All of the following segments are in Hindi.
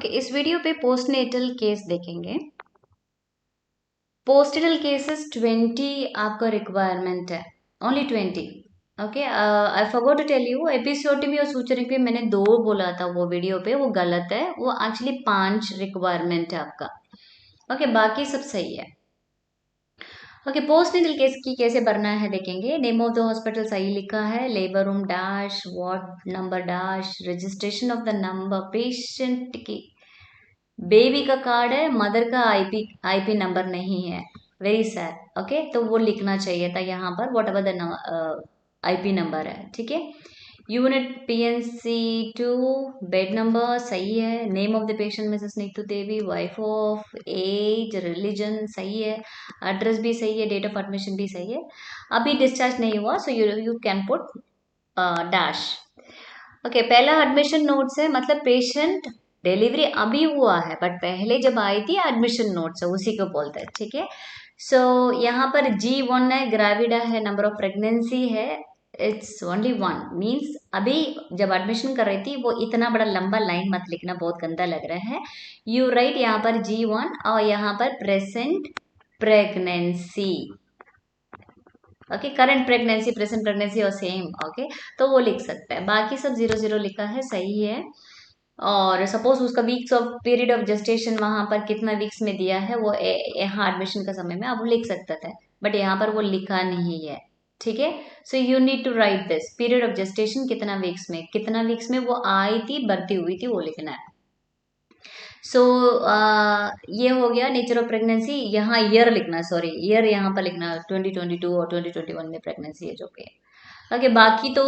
ओके, इस वीडियो पे पोस्टनेटल केस देखेंगे। पोस्टनेटल केसेस 20 आपका रिक्वायरमेंट है, only 20। Okay, I forgot to tell you, episiotomy और सूचरिंग पे मैंने 2 बोला था वो वीडियो पे, वो गलत है। वो एक्चुअली 5 रिक्वायरमेंट है आपका। ओके, बाकी सब सही है। ओके, पोस्टनेटल केस की कैसे भरना है देखेंगे। नेम ऑफ द हॉस्पिटल सही लिखा है, labour room dash, ward number dash, registration of the number, patient की बेबी का कार्ड है, मदर का आईपी नंबर नहीं है। Very sad. ओके, तो वो लिखना चाहिए था यहाँ पर, what ever the IP number है। ठीक है, यूनिट PNC 2, बेड नंबर सही है, name of the patient Mrs Neetu Devi, wife of, age, religion सही है, एड्रेस भी सही है, डेट ऑफ एडमिशन भी सही है। अभी डिस्चार्ज नहीं हुआ, सो you can put dash. Okay, पहला एडमिशन नोट्स है, मतलब पेशेंट डिलीवरी अभी हुआ है बट पहले जब आई थी एडमिशन नोट्स है, उसी को बोलते हैं। ठीक है, सो यहाँ पर G1 है, ग्रेविडा है, नंबर ऑफ प्रेगनेंसी है, इट्स ओनली 1, मीन्स अभी जब एडमिशन कर रही थी। वो इतना बड़ा लंबा लाइन मत लिखना, बहुत गंदा लग रहा है। यू राइट यहाँ पर G1 और यहाँ पर present pregnancy. Okay, current pregnancy, present pregnancy और सेम। ओके, तो वो लिख सकता है। बाकी सब 0 0 लिखा है, सही है। और सपोज उसका weeks of period of gestation वहां पर कितना वीक्स में दिया है, वो यहाँ एडमिशन का समय में अब लिख सकता था, बट यहाँ पर वो लिखा नहीं है। ठीक है, so you need to write this, period of gestation कितना वीक्स में, कितना वीक्स में वो आई थी, भर्ती हुई थी, वो लिखना है। सो ये हो गया नेचर ऑफ प्रेगनेंसी। यहाँ ईयर लिखना है, सॉरी ईयर यहाँ पर लिखना, 2022 और 2021 में प्रेगनेंसी है जो कि। ओके, बाकी तो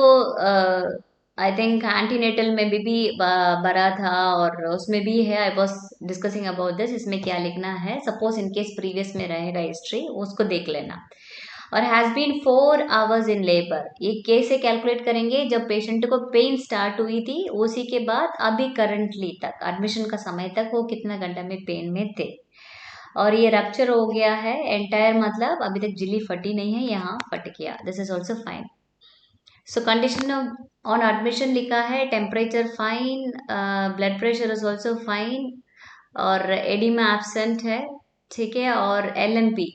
आई थिंक एंटीनेटल में भी भरा था और उसमें भी है। I was discussing about this, इसमें क्या लिखना है, सपोज इन केस प्रीवियस में रहेगा हिस्ट्री, उसको देख लेना। और has been 4 hours in labour, ये कैसे कैलकुलेट करेंगे, जब पेशेंट को पेन स्टार्ट हुई थी उसी के बाद अभी करंटली तक, एडमिशन का समय तक वो कितना घंटा में पेन में थे। और ये रप्चर हो गया है एंटायर, मतलब अभी तक झिल्ली फटी नहीं है, यहाँ फट गया, this is also fine. So condition on admission लिखा है, temperature fine, blood pressure is also fine, और एडिमा एब्सेंट है। ठीक है, और LMP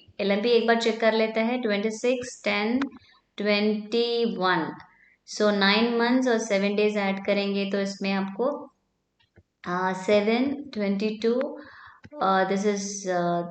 एक बार चेक कर लेते हैं, 26/10/21। सो 9 मंथ्स और 7 डेज ऐड करेंगे तो इसमें आपको 7/22, दिस इज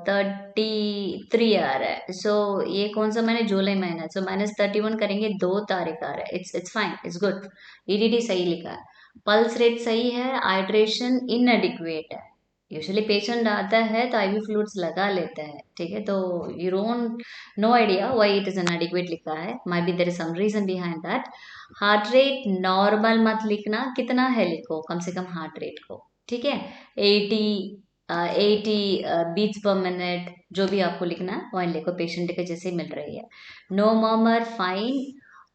33 आ रहा है। सो ये कौन सा महीना, जुलाई महीना, सो -31 करेंगे, 2 तारीख आ रहा है। It's fine, it's good. EDD सही लिखा है, पल्स रेट सही है, हाइड्रेशन इनएडिक्वेट है। यूजुअली पेशेंट आता है तो IV फ्लूइड्स लगा लेते हैं। ठीक है, तो you don't know idea why it is inadequate लिखा है, might be there is some reason behind that. Heart rate normal मत लिखना, कितना है लिखो कम से कम हार्ट रेट को। ठीक है, 80 बीट्स पर मिनट, जो भी आपको लिखना है वही लिखो, पेशेंट के जैसे मिल रही है। नो मर्मर फाइन,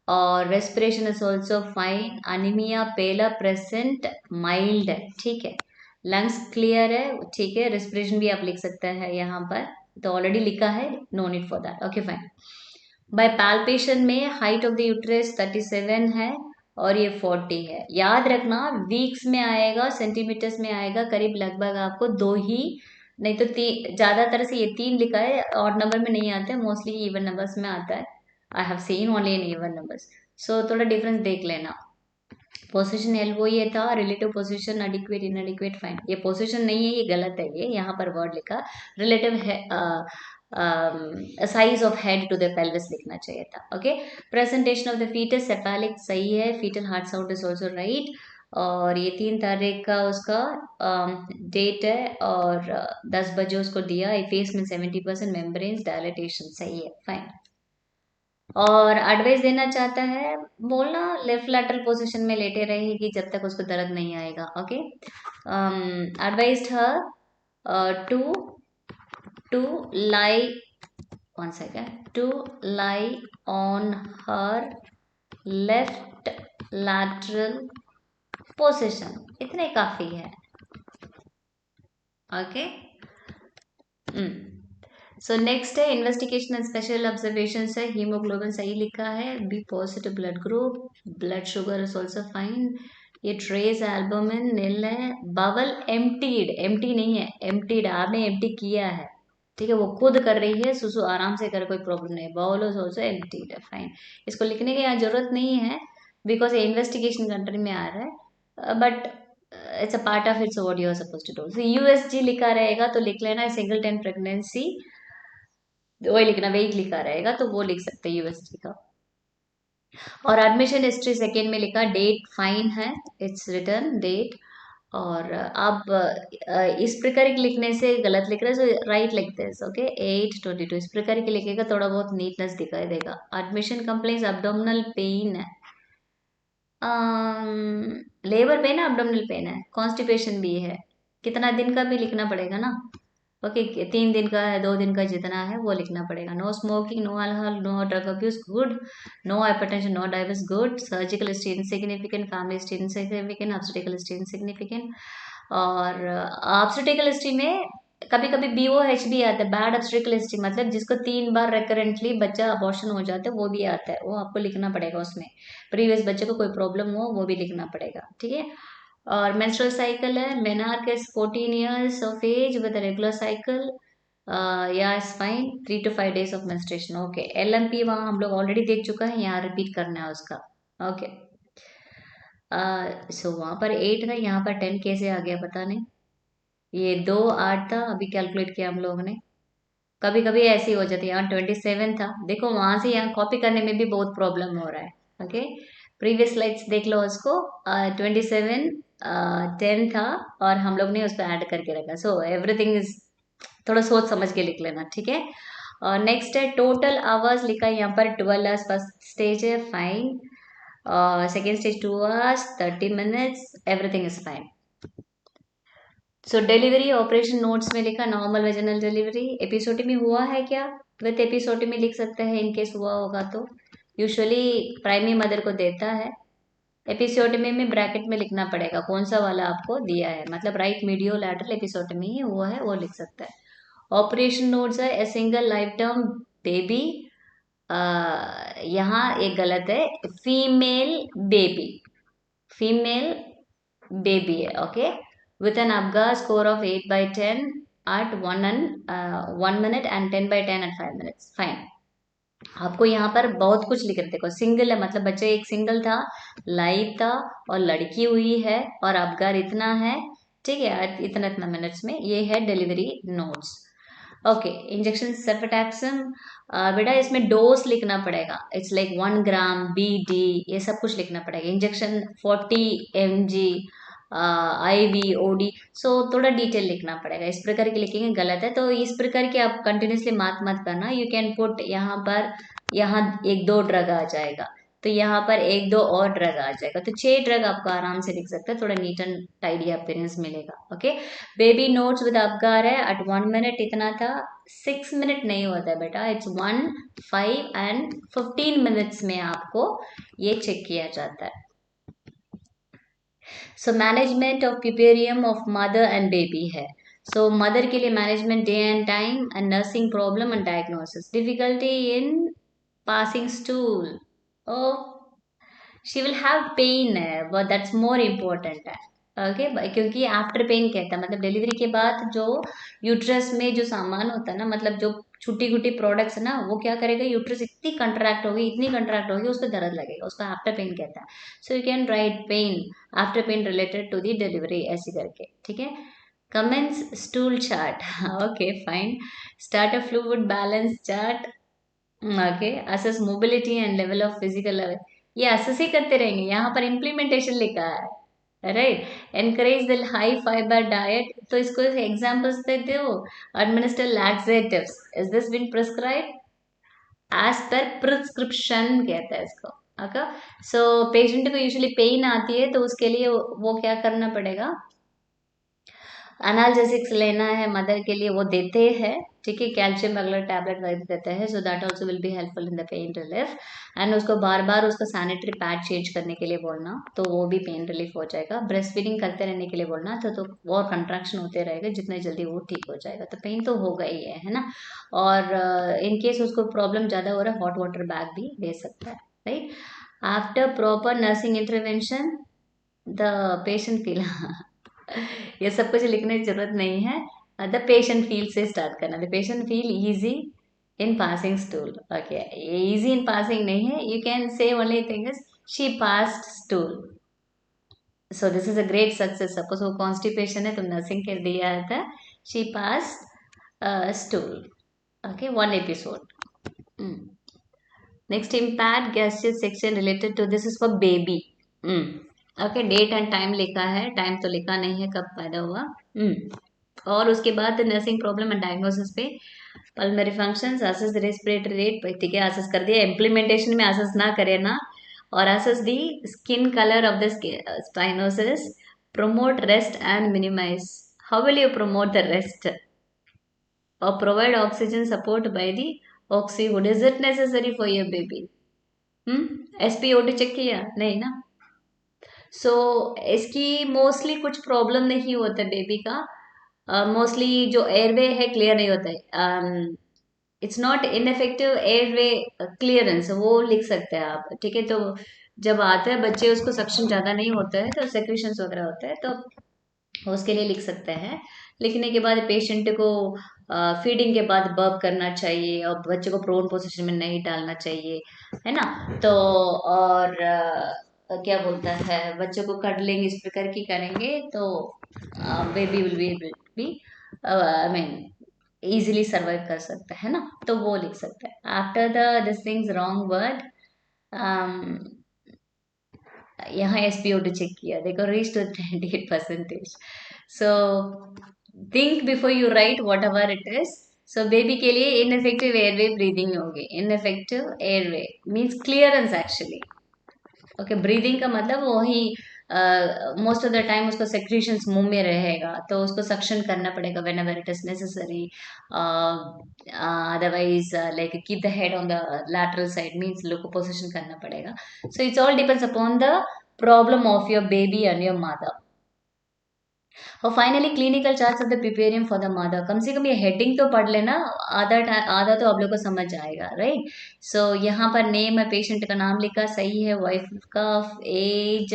और respiration is also fine, anaemia पेला प्रेजेंट, माइल्ड है। ठीक है, लंग्स क्लियर है। ठीक है, रेस्पिरेशन भी आप लिख सकते हैं यहाँ पर, तो ऑलरेडी लिखा है, no need for that. Okay fine. By palpation में हाइट ऑफ द यूट्रस 37 है और ये 40 है। याद रखना वीक्स में आएगा, सेंटीमीटर्स में आएगा, करीब लगभग आपको 2 ही, नहीं तो 3, ज्यादातर से ये 3 लिखा है, ऑड नंबर में नहीं आता है, मोस्टली इवन नंबर्स में आता है। I have seen only in even numbers, so थोड़ा डिफरेंस देख लेना। पोजीशन LO ये था, relative position adequate inadequate fine, ये पोजीशन नहीं है, ये गलत है, ये यहाँ पर वर्ड लिखा, रिलेटिव है, size of head to the pelvis लिखना चाहिए था। Okay, presentation of the foetus cephalic सही है, foetal heart sound is also right, और ये 3 तारीख का उसका डेट है, और 10 बजे उसको दिया। फेस में 70% मेम्ब्रेन्स डायलिटेशन सही है, फाइन। और एडवाइस देना चाहता है, बोलना लेफ्ट लैटरल पोजीशन में लेटे रहेगी जब तक उसको दर्द नहीं आएगा। Okay, advised her to lie, one second, to lie on her left lateral position, इतने काफी है। ओके, सो नेक्स्ट है इन्वेस्टिगेशन एंड स्पेशल ऑब्जर्वेशन है। हीमोग्लोबिन सही लिखा है, B positive blood group, blood sugar is also fine, ये ट्रेस एल्बुमिन नील है, बावल एम्प्टीड, एम्प्टी नहीं है, एम्प्टीड, आपने एम्प्टी किया है, ठीक है, वो खुद कर रही है, सुसु आराम से करे, कोई प्रॉब्लम नहीं, बाउल इज ऑल्सो एम्प्टीड है, फाइन। इसको लिखने की यहाँ जरूरत नहीं है बिकॉज ये इन्वेस्टिगेशन कंट्री में आ रहा है, but it's a part of it's what you are suppose to do. USG लिखा रहेगा तो लिख लेना, सिंगल 10 प्रेगनेंसी, वही लिखना, वेट लिखा रहेगा तो वो लिख सकते हैं यूएसजी का। और एडमिशन हिस्ट्री सेकेंड में लिखा, डेट फाइन है, इट्स रिटर्न डेट। और आप इस प्रकार के लिखने से गलत लिख रहे हैं, सो राइट लाइक दिस, ओके, 8/22 इस प्रकार के लिखेगा, थोड़ा बहुत नीटनेस दिखाई देगा। एडमिशन कंप्लेंट्स abdominal पेन है, लेबर पेन है, abdominal पेन है, कॉन्स्टिपेशन भी है, कितना दिन का भी लिखना पड़ेगा ना, ओके, 3 दिन का है, 2 दिन का, जितना है वो लिखना पड़ेगा। No smoking, no alcohol, no drug abuse, good. No hypertension, no diabetes, good. Surgical history insignificant, family history insignificant, obstetrical history insignificant. और ऑब्स्टेट्रिकल हिस्ट्री में कभी कभी BOH भी आता है, बैड ऑब्स्टेट्रिकल हिस्ट्री, मतलब जिसको 3 बार रेकरेंटली बच्चा अबॉर्शन हो जाता है वो भी आता है, वो आपको लिखना पड़ेगा उसमें, प्रीवियस बच्चे को कोई प्रॉब्लम हो वो भी लिखना पड़ेगा, ठीक है। और मेंस्ट्रुअल साइकिल है, menarche is 14 years of age with a regular cycle, या is fine, 3 to 5 days of menstruation, okay. LMP वहाँ हम लोग ऑलरेडी देख चुका है, यहाँ रिपीट करना है उसका, ओके। सो वहाँ पर 8 था, यहाँ पर 10 कैसे आ गया पता नहीं, ये 2 8 था, अभी कैलकुलेट किया हम लोगों ने, कभी कभी ऐसी हो जाती है। यहाँ 27 था, देखो वहां से यहाँ कॉपी करने में भी बहुत प्रॉब्लम हो रहा है, ओके। प्रीवियस स्लाइड्स देख लो उसको, 27 10 था, और हम लोग ने उसको ऐड करके रखा, सो एवरीथिंग इज, थोड़ा सोच समझ के लिख लेना, ठीक है। और नेक्स्ट है टोटल आवर्स लिखा है यहाँ पर 12 hours फर्स्ट स्टेज है, fine. Second stage 2 hours 30 minutes, everything is fine. So delivery operation notes में लिखा, नॉर्मल वेजिनल डिलीवरी, एपिसोटमी हुआ है क्या, विथ एपिसोटमी लिख सकते हैं इनकेस हुआ होगा तो, यूजुअली प्राइमरी मदर को देता है। एपिसोटमी में ब्रैकेट में लिखना पड़ेगा कौन सा वाला आपको दिया है, मतलब राइट मीडियो लैटरल एपिसोटमी ही हुआ है वो लिख सकता है। ऑपरेशन नोट्स है, a single life term baby, यहाँ एक गलत है, फीमेल बेबी, फीमेल बेबी है, okay, with an ABGA score of 8/10 at 1 minute and 10/10 at 5 minutes, fine. आपको यहाँ पर बहुत कुछ लिख रहे, देखो सिंगल है मतलब बच्चे एक सिंगल था, लाइव था, और लड़की हुई है, और अबगार इतना है, ठीक है, इतना इतना मिनट्स में, ये है डिलीवरी नोट्स, ओके। इंजेक्शन सेफेटैक्सम, बेटा इसमें डोज लिखना पड़ेगा, इट्स लाइक 1 ग्राम BD, ये सब कुछ लिखना पड़ेगा। इंजेक्शन 40 mg, IV OD, सो थोड़ा डिटेल लिखना पड़ेगा, इस प्रकार के लिखेंगे गलत है, तो इस प्रकार के आप कंटिन्यूसली मत करना, यू कैन पुट यहाँ पर, यहाँ 1 2 ड्रग आ जाएगा, तो यहाँ पर 1 2 और ड्रग आ जाएगा, तो 6 ड्रग आपको आराम से लिख सकते हैं, थोड़ा नीट एंड टाइडी अपीयरेंस मिलेगा, okay. Baby notes with Apgar है, एट 1 minute इतना था, 6 minute नहीं होता है बेटा, इट्स 1 5 and 15 minutes में आपको ये चेक किया जाता है। So management of puerperium of mother and baby है, सो मदर के लिए management day and time and nursing problem and diagnosis, difficulty in passing stool, oh she will have pain है, बट दैट्स मोर इम्पोर्टेंट है, ओके, क्योंकि आफ्टर पेन कहता है मतलब डिलीवरी के बाद जो यूट्रस में जो सामान होता है ना, मतलब जो छुट्टी गुट्टी प्रोडक्ट्स ना, वो क्या करेगा, यूट्रस इतनी कंट्रैक्ट होगी, इतनी कंट्रैक्ट होगी, उसको दर्द लगेगा, उसको आफ्टर पेन कहता है। So you can write pain, after pain related to the delivery, ऐसे करके, ठीक है। Commence stool chart, okay fine. Start a fluid balance chart, okay. Assess mobility and level of physical level, ये असेस ही करते रहेंगे, यहाँ पर इम्प्लीमेंटेशन लिखा है, right. Encourage the high fibre diet, तो इसको एग्जांपल्स देते हो, administer laxatives, is this been prescribe as per prescription कहता है इसको, ओके। सो पेशेंट को यूजुअली पेन आती है तो उसके लिए वो क्या करना पड़ेगा, एनाल्जेसिक्स लेना है मदर के लिए, वो देते हैं, ठीक है, कैल्शियम रेगुलर टैबलेट वगैरह देते हैं, so that also will be helpful in the pain relief. And उसको बार बार उसका सैनिटरी पैड चेंज करने के लिए बोलना, तो वो भी पेन रिलीफ हो जाएगा। ब्रेस्ट फीडिंग करते रहने के लिए बोलना, तो और कंट्रैक्शन होते रहेगा, जितने जल्दी वो ठीक हो जाएगा, तो पेन तो होगा ही है ना। और इन केस उसको प्रॉब्लम ज़्यादा हो रहा है, हॉट वाटर बैग भी ले सकता है, right. After proper nursing intervention, the patient feel ये सब कुछ लिखने की जरूरत नहीं है। द पेशेंट फील से स्टार्ट करना, the patient feel easy in passing stool. Okay, easy in passing नहीं है, you can say only thing is she passed stool. So this is a great success. Suppose वो कॉन्स्टिपेशन है, तुम नर्सिंग कर दिया था, she pass stool. Okay, one episode. Next, impact gases section related to this is for baby. Okay, date and time लिखा है, टाइम तो लिखा नहीं है कब पैदा हुआ। और उसके बाद नर्सिंग प्रॉब्लम एंड डायग्नोसिस पे pulmonary functions, assess respiratory rate, ठीक है असेस कर दिया। इम्प्लीमेंटेशन में असेस ना करे ना, और assess the skin colour of the cyanosis, promote rest and minimize. How will you promote the rest? Or provide oxygen support by the oxyhood. Is it necessary for your baby? SpO2 check किया नहीं ना? सो इसकी मोस्टली कुछ प्रॉब्लम नहीं होता बेबी का। मोस्टली जो एयरवे है क्लियर नहीं होता है। It's not ineffective airway clearance, वो लिख सकते हैं आप, ठीक है। तो जब आता है बच्चे, उसको सक्शन ज्यादा नहीं होता है, तो सेक्रेशंस वगैरह होता है, तो उसके लिए लिख सकते हैं। लिखने के बाद पेशेंट को फीडिंग के बाद बर्प करना चाहिए, और बच्चे को प्रोन पोजीशन में नहीं डालना चाहिए, है ना। तो और क्या बोलता है, बच्चे को कडलिंग इस प्रकार की करेंगे तो baby will be able to be, I mean easily survive कर सकता है ना। तो वो लिख सकता है। After the this things wrong word, यहाँ SpO2 चेक किया, देखो reach to 28%। So think before you write whatever it is. So baby के लिए इनफेक्टिव एयरवे ब्रीदिंग होगी। Infective airway means clearance actually. Okay, breathing का मतलब वही, मोस्ट ऑफ द टाइम उसको सेक्रीशंस मुंह में रहेगा, तो उसको सक्शन करना पड़ेगा whenever it is necessary. Otherwise like keep the head on the lateral side means लोको पोजिशन करना पड़ेगा। So it's all depends upon the problem of your baby and your mother. और finally clinical charts of the preparing for the mother, कम से कम ये हेडिंग तो पढ़ लेना, आधा आधा तो आप लोग को समझ जाएगा, राइट। सो यहाँ पर नेम है, पेशेंट का नाम लिखा सही है, वाइफ का एज,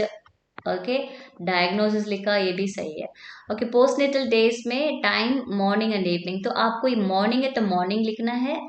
ओके, डायग्नोसिस लिखा, ये भी सही है। ओके, पोस्टनेटल डेज में टाइम मॉर्निंग एंड इवनिंग, तो आपको मॉर्निंग है तो मॉर्निंग लिखना है।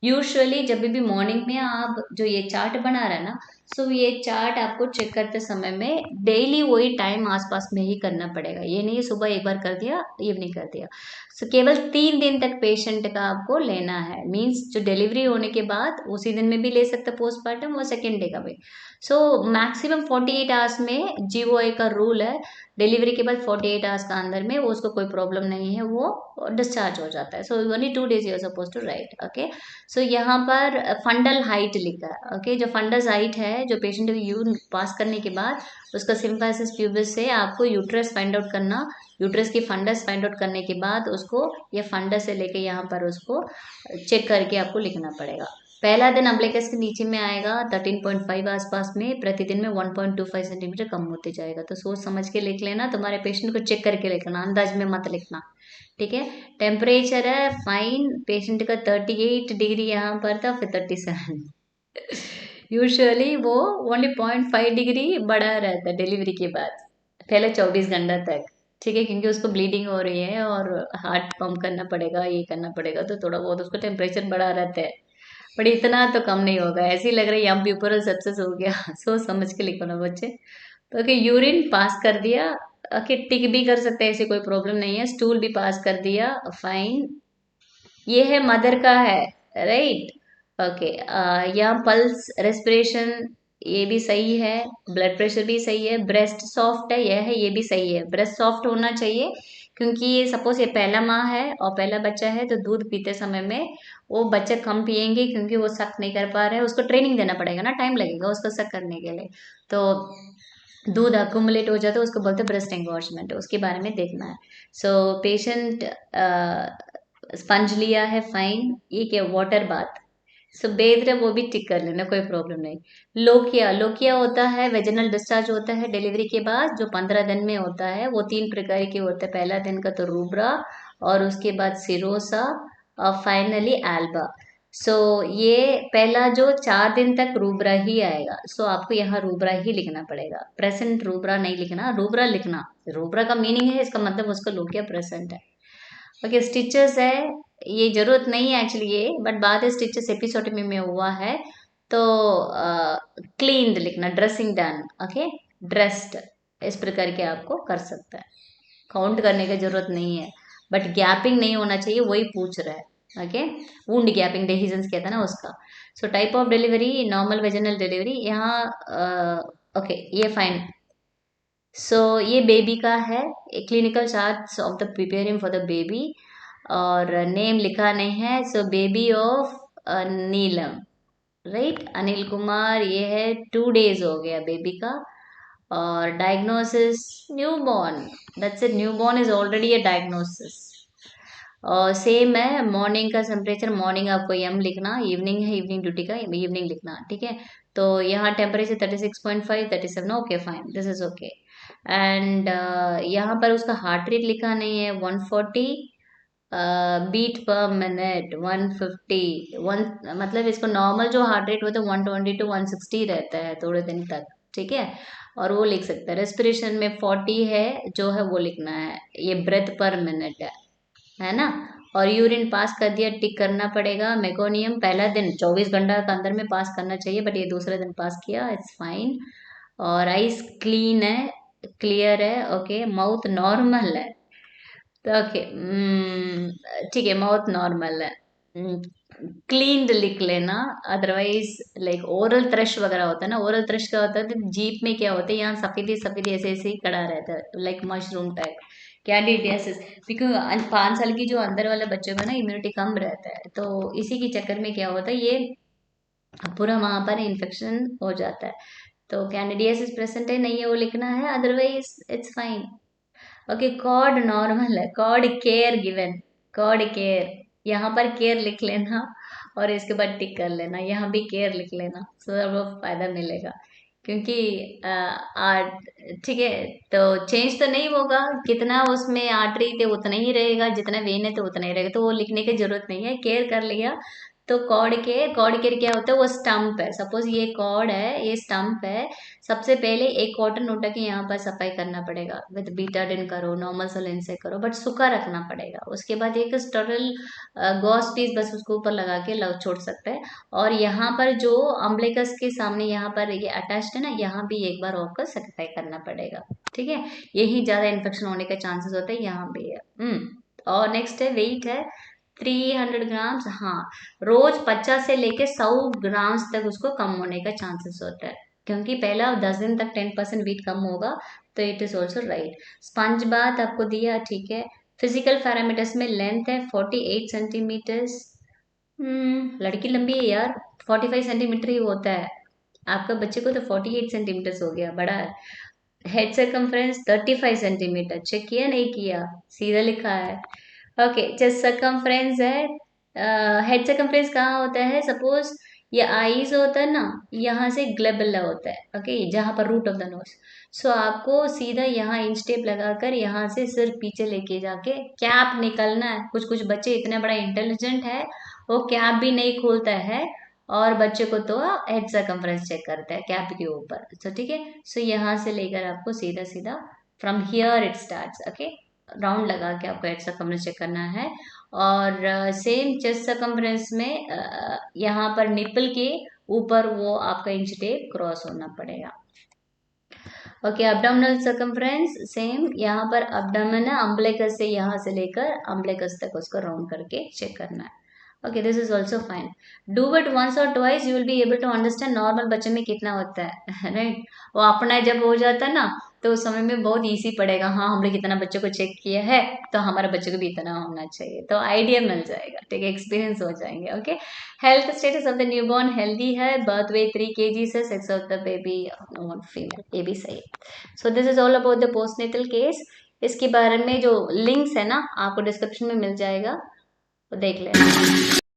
यूजुअली जब भी मॉर्निंग में आप जो ये चार्ट बना रहे हैं ना, सो ये चार्ट आपको चेक करते समय में डेली वही टाइम आसपास में ही करना पड़ेगा। ये नहीं सुबह एक बार कर दिया, इवनिंग कर दिया। सो केवल 3 दिन तक पेशेंट का आपको लेना है, मीन्स जो डिलीवरी होने के बाद उसी दिन में भी ले सकते पोस्टमार्टम, और सेकेंड डे का भी। सो मैक्सिमम 48 आवर्स में GOA का रूल है, डिलीवरी के बाद 48 आवर्स का अंदर में वो उसको कोई प्रॉब्लम नहीं है, वो डिस्चार्ज हो जाता है। So only 2 days you are suppose to write. Okay, so यहाँ पर फंडल हाइट लिखा है। ओके, जो फंडस हाइट है, जो पेशेंट को यूरिन पास करने के बाद उसका सिम्फाइसिस प्यूबिस से आपको यूट्रस फाइंड आउट करना, यूट्रस की फंडस फाइंड आउट करने के बाद उसको ये फंडस से लेके यहाँ पर उसको चेक करके आपको लिखना पड़ेगा। पहला दिन अम्बलिकस के नीचे में आएगा 13.5 आसपास में, प्रतिदिन में 1.25 सेंटीमीटर कम होते जाएगा। तो सोच समझ के लिख लेना, तुम्हारे पेशेंट को चेक करके लिखना, अंदाज में मत लिखना, ठीक है। टेम्परेचर है फाइन, पेशेंट का 38 डिग्री यहाँ पर था, फिर 37। यूजुअली वो ओनली 0.5 डिग्री बढ़ा रहता है डिलीवरी के बाद, पहले 24 घंटा तक, ठीक है, क्योंकि उसको ब्लीडिंग हो रही है और हार्ट पंप करना पड़ेगा, ये करना पड़ेगा, तो थोड़ा बहुत उसको टेम्परेचर बढ़ा रहता है। बट इतना तो कम नहीं होगा, ऐसे ही लग रहा है यहाँ प्यूपरल सेप्सिस हो गया। सोच समझ के लिखो ना बच्चे। तो ओके, यूरिन पास कर दिया, ओके, टिक भी कर सकते हैं, ऐसी कोई प्रॉब्लम नहीं है। स्टूल भी पास कर दिया, फाइन। ये है मदर का है, राइट। ओके, यहाँ पल्स रेस्पिरेशन ये भी सही है, ब्लड प्रेशर भी सही है, ब्रेस्ट सॉफ्ट है, यह है ये भी सही है, ब्रेस्ट सॉफ्ट होना चाहिए, क्योंकि ये सपोज ये पहला माह है और पहला बच्चा है, तो दूध पीते समय में वो बच्चे कम पिएंगे, क्योंकि वो सक नहीं कर पा रहे हैं, उसको ट्रेनिंग देना पड़ेगा ना, टाइम लगेगा उसको सक करने के लिए। तो दूध अक्यूमुलेट हो जाता है, उसको बोलते हैं ब्रेस्ट एंगॉर्जमेंट, उसके बारे में देखना है। सो पेशेंट स्पंज लिया है, फाइन। ये क्या, वाटर बाथ, सो बेद रहे, वो भी टिक कर लेना, कोई प्रॉब्लम नहीं। लोकिया, लोकिया होता है वेजिनल डिस्चार्ज होता है डिलीवरी के बाद, जो 15 दिन में होता है, वो 3 प्रकार के होते हैं। पहला दिन का तो रूब्रा, और उसके बाद सिरोसा, और फाइनली एल्बा। सो ये पहला जो 4 दिन तक रूबरा ही आएगा, सो आपको यहाँ रूबरा ही लिखना पड़ेगा, प्रेजेंट रूबरा नहीं लिखना, रूबरा लिखना। रूबरा का मीनिंग है, इसका मतलब उसका लोग क्या प्रेजेंट है। ओके, स्टिचेस है, ये जरूरत नहीं है एक्चुअली ये, बट बाद स्टिचेस एपिसोड में हुआ है। तो क्लीन्ड लिखना, ड्रेसिंग डन, ओके, ड्रेस्ड, इस प्रकार के आपको कर सकता है, काउंट करने की जरूरत नहीं है, बट गैपिंग नहीं होना चाहिए, वही पूछ रहा है। ओके, वुंड गैपिंग डेहिजन्स कहता है ना उसका। So type of delivery normal vaginal delivery यहाँ। ओके, ये फाइन। सो ये बेबी का है, clinical charts of the preparing for the baby, और नेम लिखा नहीं है, so baby of Neelam, right, Anil Kumar, ये है 2 days हो गया बेबी का। और diagnosis new born, that's it, new born is already a diagnosis. और सेम है, मॉर्निंग का टेम्परेचर, मॉर्निंग आपको यम लिखना, इवनिंग है इवनिंग ड्यूटी का इवनिंग लिखना, ठीक है। तो यहाँ temperature 36.5, 37, okay fine, this is okay. And यहाँ पर उसका हार्ट रेट लिखा नहीं है, 140 बीट पर मिनट, 150 वन, मतलब इसको नॉर्मल जो हार्ट रेट होता है 120 to 160 रहता है थोड़े दिन तक, ठीक है। और वो लिख सकते हैं, रेस्पिरेशन में 40 है जो है वो लिखना है, ये ब्रेथ पर मिनट है ना। और यूरिन पास कर दिया, टिक करना पड़ेगा। मेकोनियम पहला दिन 24 घंटा के अंदर में पास करना चाहिए, बट ये दूसरे दिन पास किया, इट्स फाइन। और आइस क्लीन है, क्लियर है, ओके, माउथ नॉर्मल है, तो ओके, ठीक है, माउथ नॉर्मल है, क्लीन्ड लिख लेना। अदरवाइज लाइक ओरल थ्रश वगैरह होता है ना, ओरल थ्रश क्या होता है, तो जीप में क्या होता है, यहाँ सफेदी सफेदी ऐसे ऐसे ही खड़ा रहता है, like mushroom type, candidiasis. Because 5 साल की जो अंदर वाले बच्चों में ना इम्यूनिटी कम रहता है, तो इसी के चक्कर में क्या होता है, ये पूरा वहां पर इन्फेक्शन हो जाता है। तो कैंडिडियासिस प्रेजेंट है नहीं है वो लिखना है, otherwise it's fine. Okay, cord normal है, cord care given, cord care, यहाँ पर केयर लिख लेना, और इसके बाद टिक कर लेना, यहाँ भी केयर लिख लेना, सो आपको फायदा मिलेगा। क्योंकि ठीक है, तो चेंज तो नहीं होगा, कितना उसमें आर्टरी थे उतना ही रहेगा, जितना वेन है तो उतना ही रहेगा, तो वो लिखने की जरूरत नहीं है, केयर कर लिया। तो कॉर्ड के, कॉर्ड केयर क्या होता है, वो स्टंप है, सपोज ये कॉर्ड है, ये स्टंप है, सबसे पहले एक कॉटन उठा के यहाँ पर सफाई करना पड़ेगा, विद बीटाडिन करो, नॉर्मल सलाइन से करो, बट सूखा रखना पड़ेगा। उसके बाद एक स्टरल गॉस पीस बस उसको ऊपर लगा के लग छोड़ सकते हैं। और यहाँ पर जो अम्बलिकस के सामने यहाँ पर ये अटैच्ड है ना, यहाँ भी एक बार होकर सफाई करना पड़ेगा, ठीक है। यही ज्यादा इन्फेक्शन होने के चांसेस होते हैं, यहाँ भी है। और नेक्स्ट है वेट है 300 ग्राम्स, हाँ, रोज 50 से लेके 100 ग्राम्स तक उसको कम होने का चांसेस होता है, क्योंकि पहला 10 दिन तक 10% वेट कम होगा, तो it is also right. Sponge बात आपको दिया, ठीक है। फिजिकल पैरामीटर्स में लेंथ है 48 सेंटीमीटर्स, लड़की लंबी है यार, 45 सेंटीमीटर ही होता है, आपका बच्चे को तो 48 सेंटीमीटर्स हो गया, बड़ा है। हेड सर्कम्फ्रेंस 35 सेंटीमीटर, चेक किया नहीं किया, सीधा लिखा है। ओके, चेस्ट सर्कम्फ्रेंस है, हेड सर्कम्फ्रेंस कहाँ होता है, सपोज ये आईज होता है ना, यहाँ से ग्लेबुला होता है, ओके, जहाँ पर रूट ऑफ द नोज। सो आपको सीधा यहाँ इंच टेप लगाकर यहाँ से सिर पीछे लेके जाके कैप निकलना है। कुछ कुछ बच्चे इतने बड़ा इंटेलिजेंट है, वो कैप भी नहीं खोलता है, और बच्चे को तो हेड सर्कम्फ्रेंस चेक करता है कैप के ऊपर, सो ठीक है। सो यहाँ से लेकर आपको सीधा सीधा from here it starts, okay, round लगा के आपको हेड सर्कम्फ्रेंस चेक करना है। और सेम चेस्ट सर्कम्फ्रेंस में यहाँ पर निपल के ऊपर वो आपका इंच टेप क्रॉस होना पड़ेगा। ओके, abdominal सर्कम्फ्रेंस सेम, यहाँ पर abdomen है, अम्बलिकस से यहाँ से लेकर अम्बलिकस तक उसको राउंड करके चेक करना है। Okay, this is also fine. Do it once or twice, you will be able to understand normal बच्चे में कितना होता है, राइट। वो अपना जब हो जाता है ना, तो उस समय में बहुत इजी पड़ेगा, हाँ हमने कितना बच्चे को चेक किया है, तो हमारे बच्चे को भी इतना होना चाहिए, तो आइडिया मिल जाएगा, ठीक है, एक्सपीरियंस हो जाएंगे। Okay, health status of the newborn healthy है, बर्थ वेट 3 kg है, sex of the baby female, ये भी सही है। So this is all about the postnatal case. इसके बारे में जो लिंक्स है ना, आपको डिस्क्रिप्शन में मिल जाएगा, तो देख लेना।